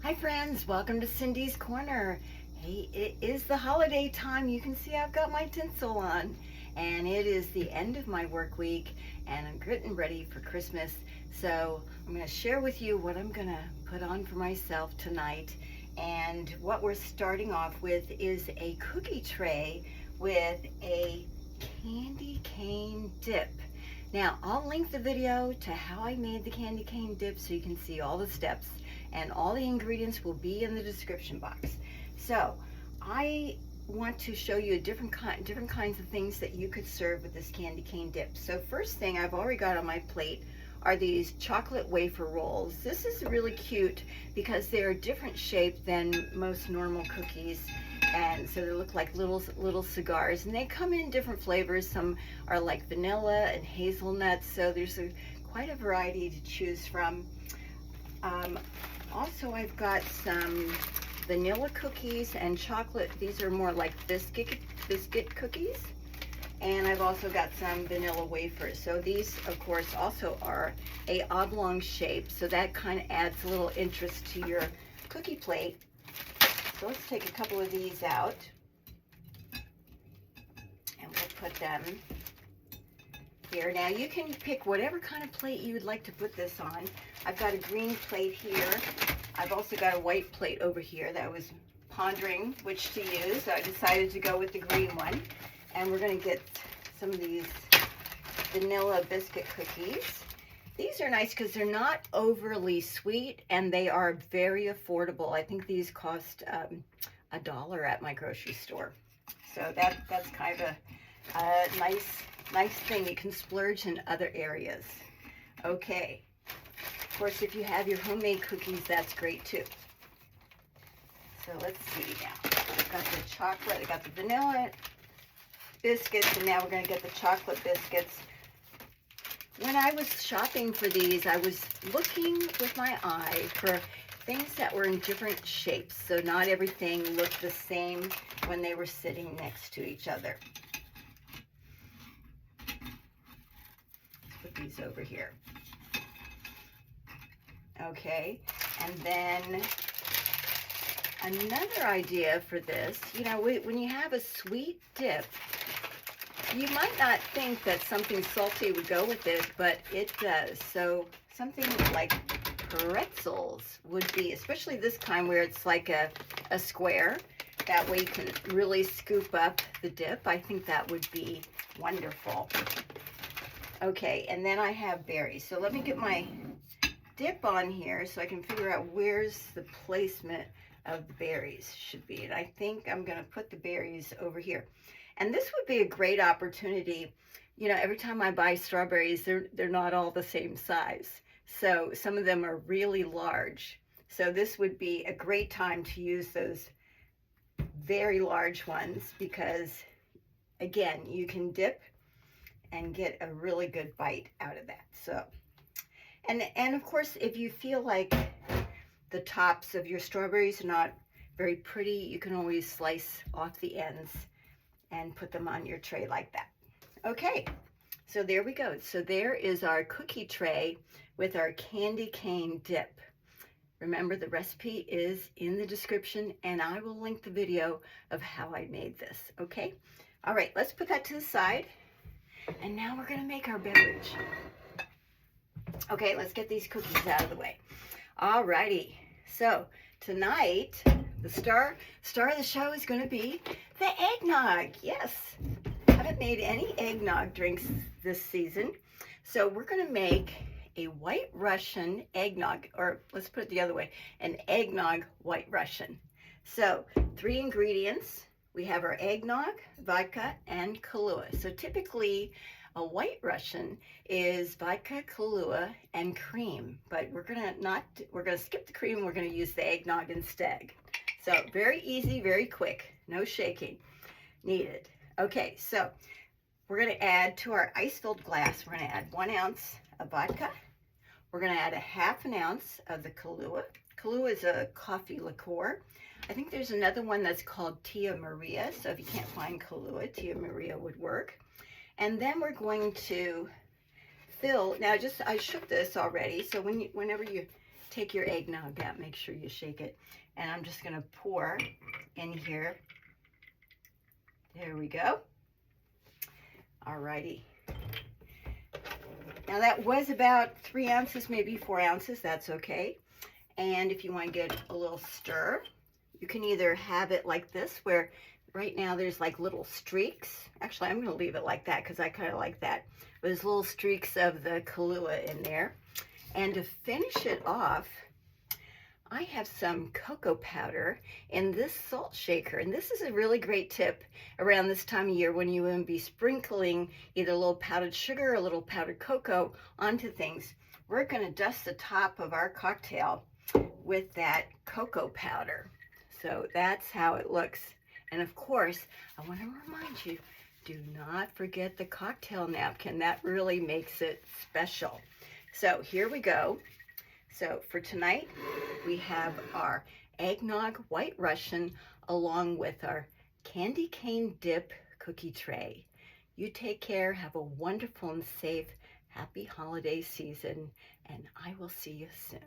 Hi friends, welcome to Cindy's Corner. Hey, it is the holiday time. You can see I've got my tinsel on, and it is the end of my work week and I'm getting ready for Christmas. So I'm going to share with you what I'm going to put on for myself tonight. And what we're starting off with is a cookie tray with a candy cane dip. Now I'll link the video to how I made the candy cane dip so you can see all the steps, and all the ingredients will be in the description box. So I want to show you different kinds of things that you could serve with this candy cane dip. So first thing I've already got on my plate are these chocolate wafer rolls. This is really cute because they're a different shape than most normal cookies, and so they look like little cigars, and they come in different flavors. Some are like vanilla and hazelnuts, so there's quite a variety to choose from. Also, I've got some vanilla cookies and chocolate. These are more like biscuit cookies. And I've also got some vanilla wafers. So these, of course, also are a oblong shape. So that kind of adds a little interest to your cookie plate. So let's take a couple of these out. And we'll put them here. Now you can pick whatever kind of plate you would like to put this on. I've got a green plate here. I've also got a white plate over here that I was pondering which to use. So I decided to go with the green one. And we're going to get some of these vanilla biscuit cookies. These are nice because they're not overly sweet and they are very affordable. I think these cost $1 at my grocery store. So that's kind of a nice thing. You can splurge in other areas. Okay. Of course, if you have your homemade cookies, that's great too. So let's see now. I've got the chocolate, I got the vanilla biscuits, and now we're going to get the chocolate biscuits. When I was shopping for these, I was looking with my eye for things that were in different shapes, so not everything looked the same when they were sitting next to each other. Put these over here. Okay, and then another idea for this, you know, when you have a sweet dip, you might not think that something salty would go with it, but it does. So something like pretzels would be, especially this kind where it's like a square. That way you can really scoop up the dip. I think that would be wonderful. Okay, and then I have berries. So let me get my dip on here so I can figure out where's the placement of the berries should be. And I think I'm going to put the berries over here. And this would be a great opportunity. You know, every time I buy strawberries, they're not all the same size. So some of them are really large. So this would be a great time to use those very large ones because, again, you can dip and get a really good bite out of that. So, and of course, if you feel like the tops of your strawberries are not very pretty, you can always slice off the ends and put them on your tray like that. Okay, so there we go. So there is our cookie tray with our candy cane dip. Remember, the recipe is in the description, and I will link the video of how I made this, okay? All right, let's put that to the side. And now we're gonna make our beverage. Okay, let's get these cookies out of the way. All righty, so tonight, the star of the show is gonna be the eggnog. Yes, I haven't made any eggnog drinks this season. So we're gonna make a White Russian eggnog, or let's put it the other way, an Eggnog White Russian. So 3 ingredients. We have our eggnog, vodka, and Kahlua. So typically a White Russian is vodka, Kahlua, and cream, but we're gonna skip the cream. We're gonna use the eggnog instead. So very easy, very quick, no shaking needed. Okay, so we're gonna add to our ice-filled glass, we're gonna add 1 ounce of vodka. We're gonna add a 1/2 ounce of the Kahlua. Kahlua is a coffee liqueur. I think there's another one that's called Tia Maria, so if you can't find Kahlua, Tia Maria would work. And then we're going to fill, now I shook this already, so whenever you take your eggnog out, make sure you shake it. And I'm just gonna pour in here. There we go. Alrighty. Now that was about 3 ounces, maybe 4 ounces, that's okay. And if you want to get a little stir, you can either have it like this, where right now there's like little streaks. Actually, I'm going to leave it like that because I kind of like that. There's little streaks of the Kahlua in there. And to finish it off, I have some cocoa powder in this salt shaker. And this is a really great tip around this time of year when you want to be sprinkling either a little powdered sugar or a little powdered cocoa onto things. We're going to dust the top of our cocktail with that cocoa powder. So that's how it looks. And of course, I want to remind you, do not forget the cocktail napkin. That really makes it special. So here we go. So for tonight, we have our Eggnog White Russian along with our candy cane dip cookie tray. You take care, have a wonderful and safe, happy holiday season, and I will see you soon.